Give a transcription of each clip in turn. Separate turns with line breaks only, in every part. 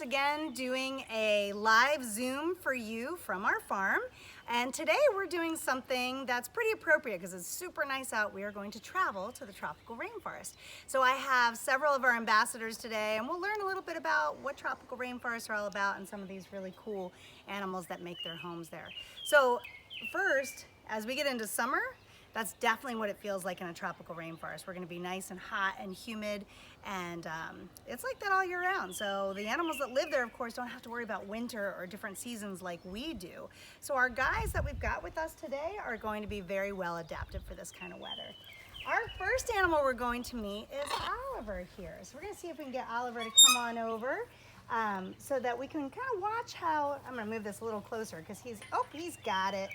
again doing a live Zoom for you from our farm. And today we're doing something that's pretty appropriate because it's super nice out. We are going to travel to the tropical rainforest. So I have several of our ambassadors today, and we'll learn a little bit about what tropical rainforests are all about and some of these really cool animals that make their homes there. So first, as we get into summer, that's definitely what it feels like in a tropical rainforest. We're gonna be nice and hot and humid, and it's like that all year round. So the animals that live there, of course, don't have to worry about winter or different seasons like we do. So our guys that we've got with us today are going to be very well adapted for this kind of weather. Our first animal we're going to meet is Oliver here. So we're gonna see if we can get Oliver to come on over so that we can kind of watch how, I'm gonna move this a little closer because he's got it.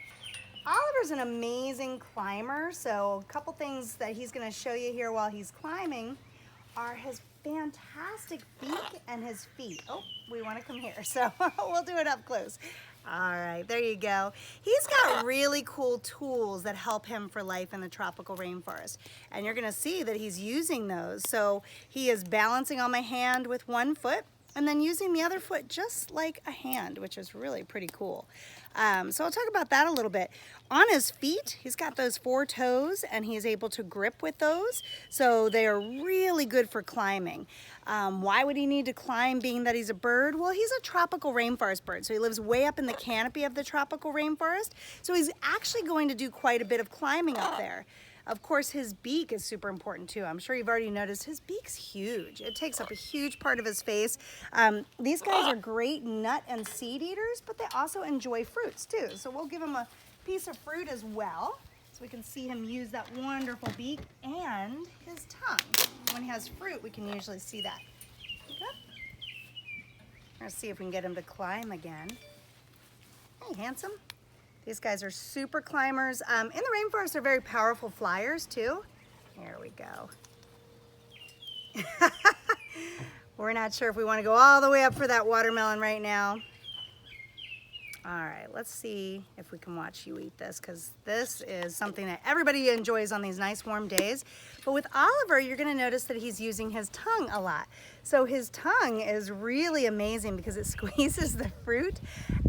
Oliver's an amazing climber, so a couple things that he's going to show you here while he's climbing are his fantastic beak and his feet. Oh, we want to come here, so we'll do it up close. All right, there you go. He's got really cool tools that help him for life in the tropical rainforest, and you're going to see that he's using those. So he is balancing on my hand with one foot and then using the other foot just like a hand, which is really pretty cool. So I'll talk about that a little bit. On his feet, he's got those 4 toes and he's able to grip with those. So they are really good for climbing. Why would he need to climb being that he's a bird? Well, he's a tropical rainforest bird. So he lives way up in the canopy of the tropical rainforest. So he's actually going to do quite a bit of climbing up there. Of course, his beak is super important too. I'm sure you've already noticed his beak's huge. It takes up a huge part of his face. These guys are great nut and seed eaters, but they also enjoy fruits too. So we'll give him a piece of fruit as well, so we can see him use that wonderful beak and his tongue. When he has fruit, we can usually see that. Okay. Let's see if we can get him to climb again. Hey, handsome. These guys are super climbers. In the rainforest, they're very powerful flyers too. Here we go. We're not sure if we want to go all the way up for that watermelon right now. All right, let's see if we can watch you eat this, because this is something that everybody enjoys on these nice warm days. But with Oliver, you're going to notice that he's using his tongue a lot. So his tongue is really amazing because it squeezes the fruit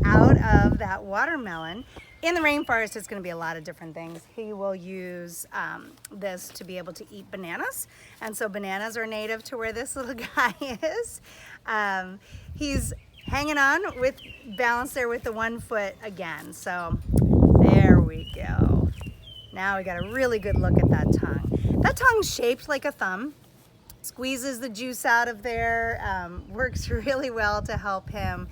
out of that watermelon. In the rainforest, it's going to be a lot of different things. He will use this to be able to eat bananas. And so bananas are native to where this little guy is. He's hanging on with balance there with the 1 foot again. So there we go. Now we got a really good look at that tongue. That tongue's shaped like a thumb. Squeezes the juice out of there, works really well to help him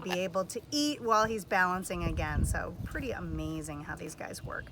be able to eat while he's balancing again. So pretty amazing how these guys work.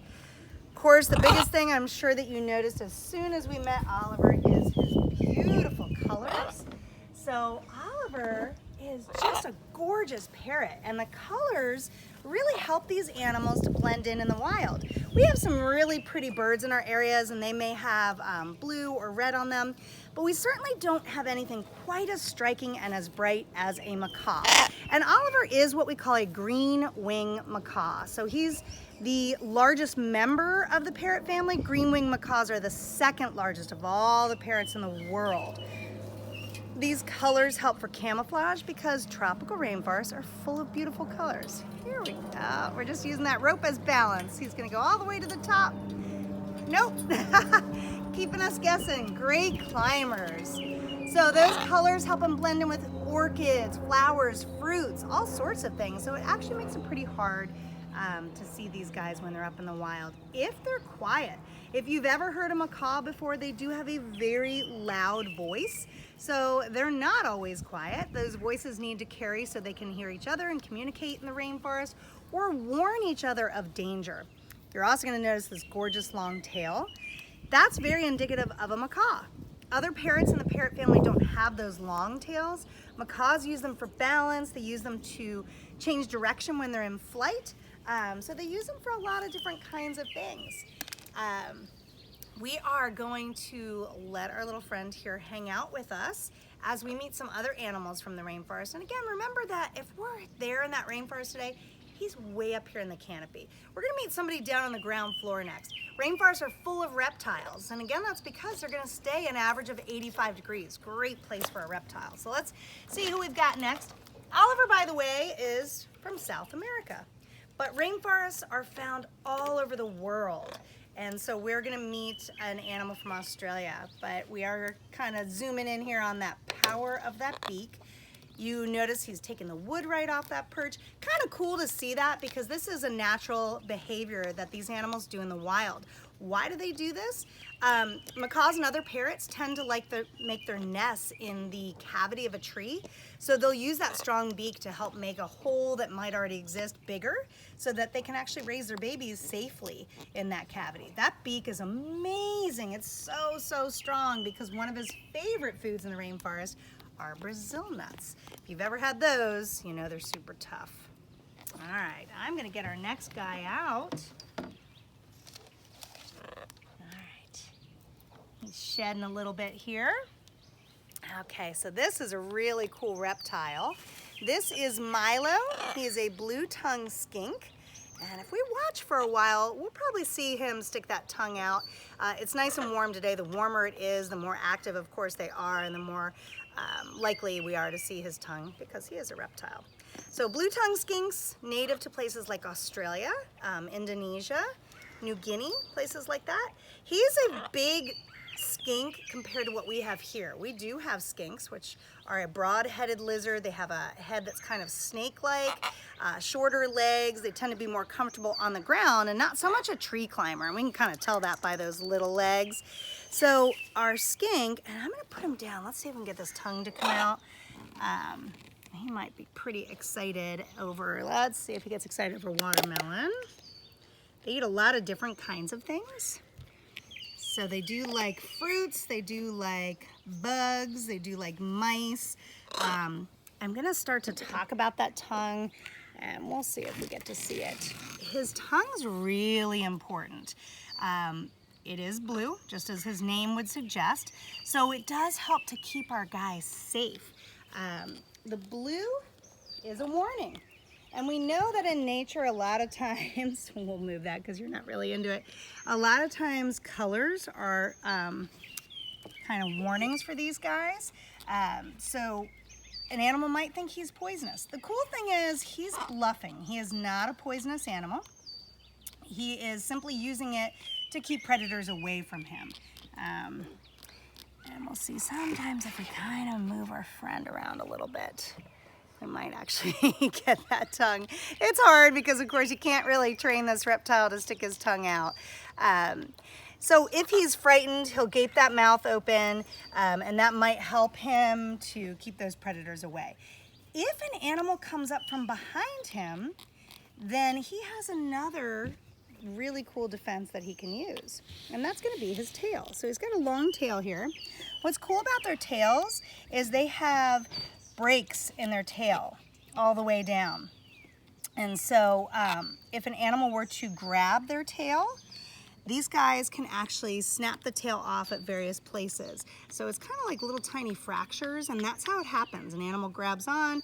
Of course, the biggest thing I'm sure that you noticed as soon as we met Oliver is his beautiful colors. So Oliver is just a gorgeous parrot, and the colors really help these animals to blend in the wild. We have some really pretty birds in our areas, and they may have blue or red on them, but we certainly don't have anything quite as striking and as bright as a macaw. And Oliver is what we call a green wing macaw. So he's the largest member of the parrot family. Green wing macaws are the second largest of all the parrots in the world. These colors help for camouflage because tropical rainforests are full of beautiful colors. Here we go. We're just using that rope as balance. He's gonna go all the way to the top. Nope. Keeping us guessing. Great climbers. So those colors help them blend in with orchids, flowers, fruits, all sorts of things. So it actually makes it pretty hard to see these guys when they're up in the wild, if they're quiet. If you've ever heard a macaw before, they do have a very loud voice. So they're not always quiet. Those voices need to carry so they can hear each other and communicate in the rainforest or warn each other of danger. You're also going to notice this gorgeous long tail. That's very indicative of a macaw. Other parrots in the parrot family don't have those long tails. Macaws use them for balance. They use them to change direction when they're in flight. So they use them for a lot of different kinds of things. We are going to let our little friend here hang out with us as we meet some other animals from the rainforest. And again, remember that if we're there in that rainforest today, He's way up here in the canopy. We're gonna meet somebody down on the ground floor next. Rainforests are full of reptiles, and again, that's because they're gonna stay an average of 85 degrees. Great place for a reptile. So let's see who we've got next. Oliver, by the way, is from South America, but rainforests are found all over the world. And so we're gonna meet an animal from Australia, but we are kind of zooming in here on that power of that beak. You notice he's taking the wood right off that perch. Kind of cool to see that because this is a natural behavior that these animals do in the wild. Why do they do this? Macaws and other parrots tend to make their nests in the cavity of a tree. So they'll use that strong beak to help make a hole that might already exist bigger so that they can actually raise their babies safely in that cavity. That beak is amazing. It's so, so strong because one of his favorite foods in the rainforest are Brazil nuts. If you've ever had those, you know they're super tough. All right, I'm gonna get our next guy out. He's shedding a little bit here. Okay, so this is a really cool reptile. This is Milo. He's a blue-tongued skink. And if we watch for a while, we'll probably see him stick that tongue out. It's nice and warm today. The warmer it is, the more active, of course, they are, and the more likely we are to see his tongue because he is a reptile. So blue-tongued skinks, native to places like Australia, Indonesia, New Guinea, places like that. He's a big skink compared to what we have here. We do have skinks, which are a broad-headed lizard. They have a head that's kind of snake-like, shorter legs. They tend to be more comfortable on the ground and not so much a tree climber. And we can kind of tell that by those little legs. So our skink, and I'm gonna put him down. Let's see if we can get this tongue to come out. He might be pretty excited over, let's see if he gets excited over watermelon. They eat a lot of different kinds of things. So they do like fruits, they do like bugs, they do like mice. I'm gonna start to talk about that tongue and we'll see if we get to see it. His tongue's really important. It is blue, just as his name would suggest. So it does help to keep our guys safe. The blue is a warning. And we know that in nature, a lot of times, we'll move that because you're not really into it. A lot of times colors are kind of warnings for these guys. So an animal might think he's poisonous. The cool thing is he's bluffing. He is not a poisonous animal. He is simply using it to keep predators away from him. And we'll see sometimes if we kind of move our friend around a little bit, we might actually get that tongue. It's hard because, of course, you can't really train this reptile to stick his tongue out. So if he's frightened, he'll gape that mouth open, and that might help him to keep those predators away. If an animal comes up from behind him, then he has another really cool defense that he can use, and that's going to be his tail. So he's got a long tail here. What's cool about their tails is they have breaks in their tail all the way down. And so if an animal were to grab their tail, these guys can actually snap the tail off at various places. So it's kind of like little tiny fractures, and that's how it happens. An animal grabs on,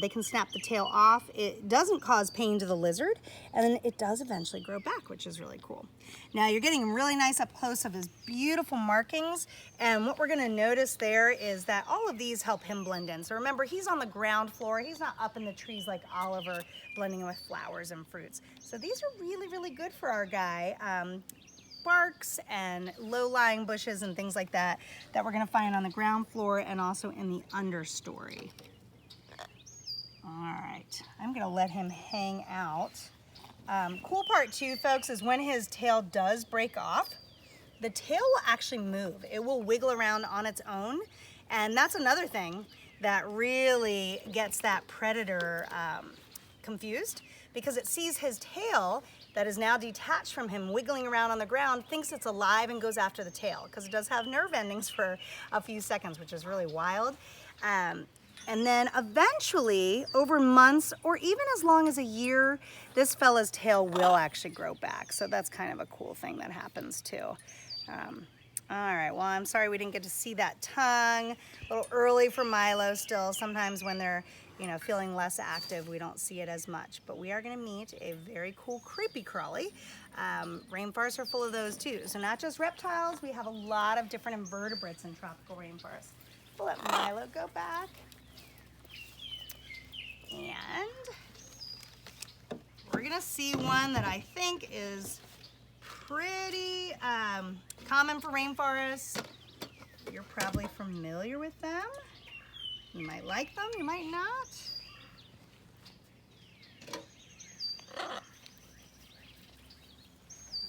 they can snap the tail off. It doesn't cause pain to the lizard, and then it does eventually grow back, which is really cool. Now you're getting really nice up close of his beautiful markings, and what we're gonna notice there is that all of these help him blend in. So remember, he's on the ground floor. He's not up in the trees like Oliver, blending with flowers and fruits. So these are really, really good for our guy. Barks and low-lying bushes and things like that we're gonna find on the ground floor and also in the understory. All right, I'm gonna let him hang out. Cool part too, folks, is when his tail does break off, the tail will actually move. It will wiggle around on its own, and that's another thing that really gets that predator confused, because it sees his tail that is now detached from him wiggling around on the ground, thinks it's alive and goes after the tail, because it does have nerve endings for a few seconds, which is really wild. And then eventually, over months or even as long as a year, this fella's tail will actually grow back. So that's kind of a cool thing that happens too. All right, well, I'm sorry we didn't get to see that tongue. A little early for Milo still. Sometimes when they're you know, feeling less active, we don't see it as much. But we are going to meet a very cool creepy crawly. Rainforests are full of those too. So not just reptiles, we have a lot of different invertebrates in tropical rainforests. We'll let Milo go back. And we're going to see one that I think is pretty common for rainforests. You're probably familiar with them. You might like them, you might not.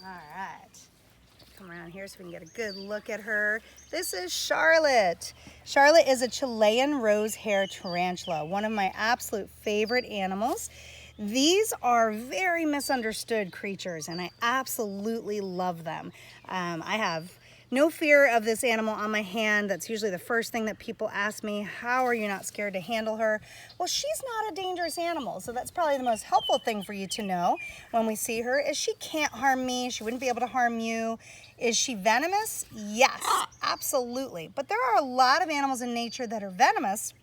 All right, come around here so we can get a good look at her. This is Charlotte. Charlotte is a Chilean rose hair tarantula, one of my absolute favorite animals. These are very misunderstood creatures, and I absolutely love them. I have no fear of this animal on my hand. That's usually the first thing that people ask me. How are you not scared to handle her? Well, she's not a dangerous animal, so that's probably the most helpful thing for you to know when we see her is she can't harm me. She wouldn't be able to harm you. Is she venomous? Yes, absolutely. But there are a lot of animals in nature that are venomous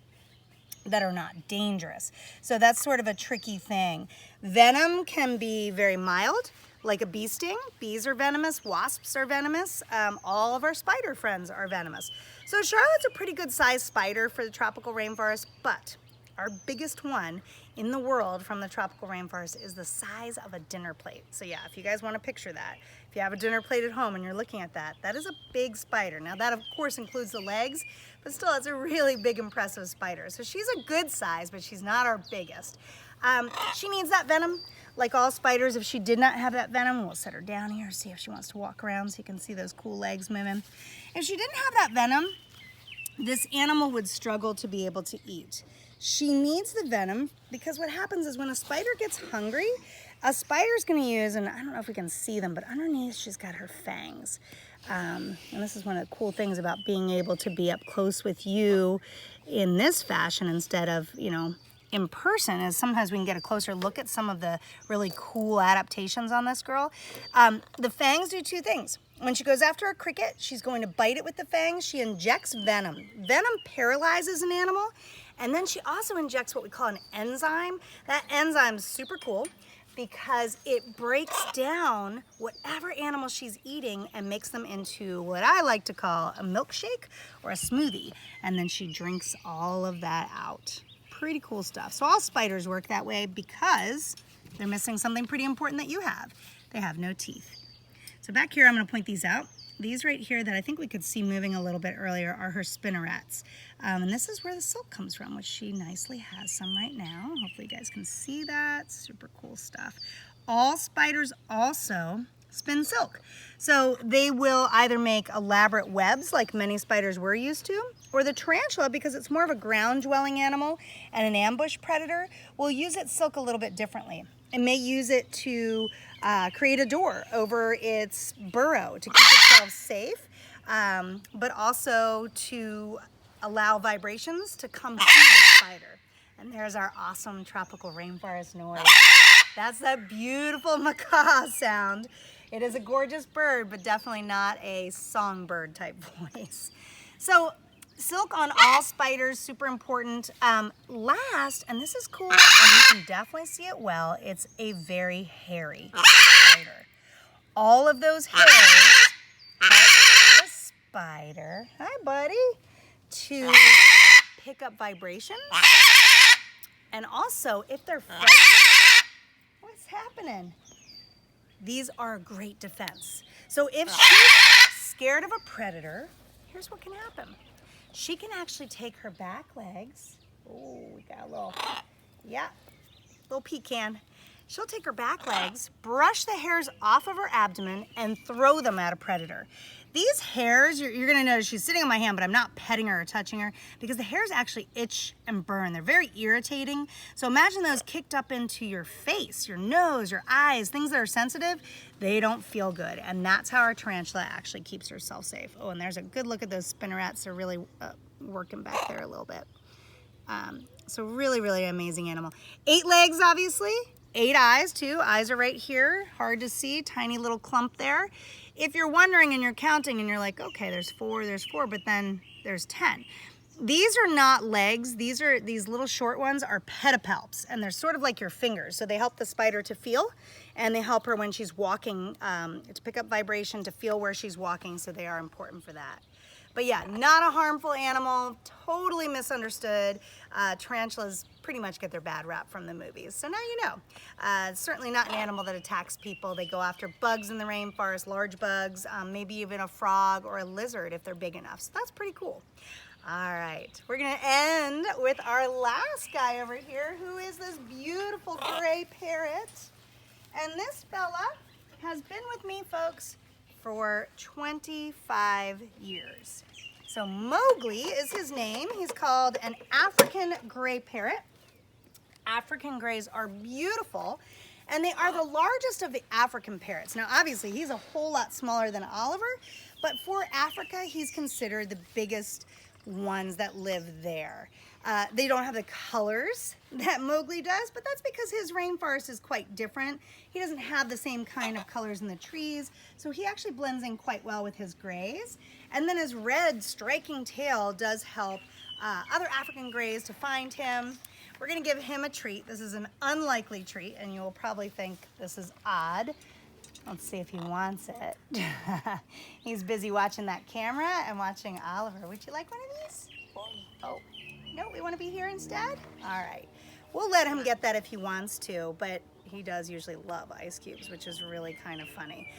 that are not dangerous. So that's sort of a tricky thing. Venom can be very mild, like a bee sting. Bees are venomous, wasps are venomous, all of our spider friends are venomous. So Charlotte's a pretty good sized spider for the tropical rainforest, but our biggest one in the world from the tropical rainforest is the size of a dinner plate. So yeah, if you guys want to picture that, if you have a dinner plate at home and you're looking at that, that is a big spider. Now that of course includes the legs, but still it's a really big impressive spider. So she's a good size, but she's not our biggest. She needs that venom. Like all spiders, if she did not have that venom, we'll set her down here, see if she wants to walk around so you can see those cool legs moving. If she didn't have that venom, this animal would struggle to be able to eat. She needs the venom because what happens is when a spider gets hungry, a spider's gonna use, and I don't know if we can see them, but underneath she's got her fangs. And this is one of the cool things about being able to be up close with you in this fashion instead of, you know, in person, is sometimes we can get a closer look at some of the really cool adaptations on this girl. The fangs do two things. When she goes after a cricket, she's going to bite it with the fangs. She injects venom. Venom paralyzes an animal, and then she also injects what we call an enzyme. That enzyme's super cool because it breaks down whatever animal she's eating and makes them into what I like to call a milkshake or a smoothie, and then she drinks all of that out. Pretty cool stuff. So all spiders work that way because they're missing something pretty important that you have. They have no teeth. So back here, I'm going to point these out. These right here that I think we could see moving a little bit earlier are her spinnerets. And this is where the silk comes from, which she nicely has some right now. Hopefully you guys can see that. Super cool stuff. All spiders also spin silk. So they will either make elaborate webs like many spiders we're used to, or the tarantula, because it's more of a ground-dwelling animal and an ambush predator, will use its silk a little bit differently. It may use it to create a door over its burrow to keep itself safe, but also to allow vibrations to come through the spider. And there's our awesome tropical rainforest noise. That's that beautiful macaw sound. It is a gorgeous bird, but definitely not a songbird type voice. So silk on all spiders, super important. Last, and this is cool, and you can definitely see it well, it's a very hairy spider. All of those hairs help the spider, hi buddy, to pick up vibration. And also, if they're frightened, what's happening? These are a great defense. So if she's scared of a predator, here's what can happen. She can actually take her back legs. Oh, we got a little, yeah, little pecan. She'll take her back legs, brush the hairs off of her abdomen, and throw them at a predator. These hairs, you're gonna notice she's sitting on my hand, but I'm not petting her or touching her because the hairs actually itch and burn. They're very irritating. So imagine those kicked up into your face, your nose, your eyes, things that are sensitive, they don't feel good. And that's how our tarantula actually keeps herself safe. Oh, and there's a good look at those spinnerets. They're really working back there a little bit. So really, really amazing animal. 8 legs, obviously. 8 eyes too. Eyes are right here, hard to see, tiny little clump there. If you're wondering and you're counting and you're like, okay, there's 4, but then there's 10. These are not legs. These little short ones are pedipalps, and they're sort of like your fingers. So they help the spider to feel, and they help her when she's walking to pick up vibration, to feel where she's walking. So they are important for that. But yeah, not a harmful animal, totally misunderstood. Tarantulas pretty much get their bad rap from the movies. So now you know. Certainly not an animal that attacks people. They go after bugs in the rainforest, large bugs, maybe even a frog or a lizard if they're big enough. So that's pretty cool. All right, we're gonna end with our last guy over here, who is this beautiful gray parrot. And this fella has been with me, folks, for 25 years. So Mowgli is his name. He's called an African gray parrot. African grays are beautiful, and they are the largest of the African parrots. Now, obviously, he's a whole lot smaller than Oliver, but for Africa, he's considered the biggest ones that live there. They don't have the colors that Mowgli does, but that's because his rainforest is quite different. He doesn't have the same kind of colors in the trees, so he actually blends in quite well with his grays. And then his red striking tail does help other African grays to find him. We're gonna give him a treat. This is an unlikely treat, and you will probably think this is odd. Let's see if he wants it. He's busy watching that camera and watching Oliver. Would you like one of these? Oh, no, we want to be here instead? All right. We'll let him get that if he wants to, but he does usually love ice cubes, which is really kind of funny.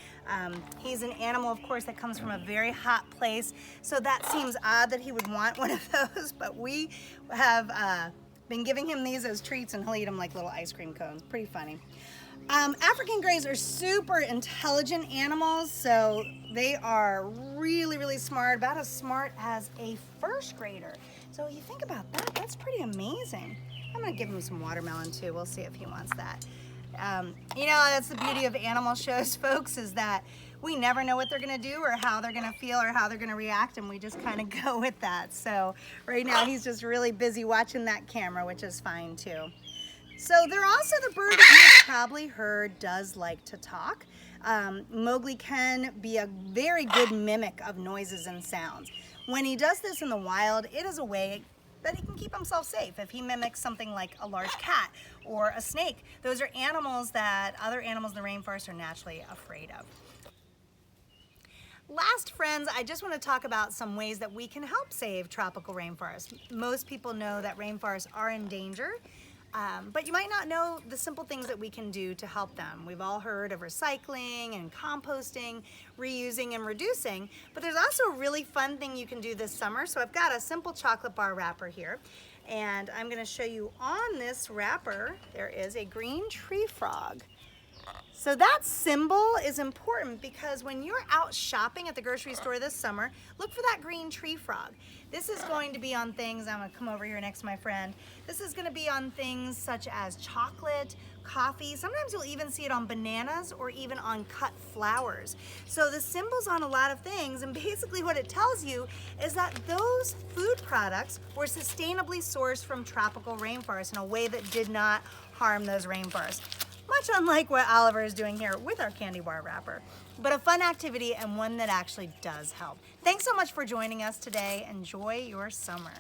He's an animal, of course, that comes from a very hot place, so that seems odd that he would want one of those, but we have been giving him these as treats, and he'll eat them like little ice cream cones. Pretty funny. African grays are super intelligent animals, so they are really, really smart, about as smart as a first grader. So you think about that, that's pretty amazing. I'm gonna give him some watermelon too. We'll see if he wants that. You know, that's the beauty of animal shows, folks, is that we never know what they're gonna do or how they're gonna feel or how they're gonna react, and we just kind of go with that. So right now he's just really busy watching that camera, which is fine too. So they're also the bird that you've probably heard does like to talk. Mowgli can be a very good mimic of noises and sounds. When he does this in the wild, it is a way that he can keep himself safe. If he mimics something like a large cat or a snake, those are animals that other animals in the rainforest are naturally afraid of. Last, friends, I just want to talk about some ways that we can help save tropical rainforests. Most people know that rainforests are in danger. But you might not know the simple things that we can do to help them. We've all heard of recycling and composting, reusing and reducing, but there's also a really fun thing you can do this summer. So I've got a simple chocolate bar wrapper here, and I'm gonna show you on this wrapper, there is a green tree frog. So that symbol is important because when you're out shopping at the grocery store this summer, look for that green tree frog. This is going to be on things, I'm gonna come over here next to my friend. This is gonna be on things such as chocolate, coffee. Sometimes you'll even see it on bananas or even on cut flowers. So the symbol's on a lot of things, and basically what it tells you is that those food products were sustainably sourced from tropical rainforests in a way that did not harm those rainforests. Much unlike what Oliver is doing here with our candy bar wrapper. But a fun activity and one that actually does help. Thanks so much for joining us today. Enjoy your summer.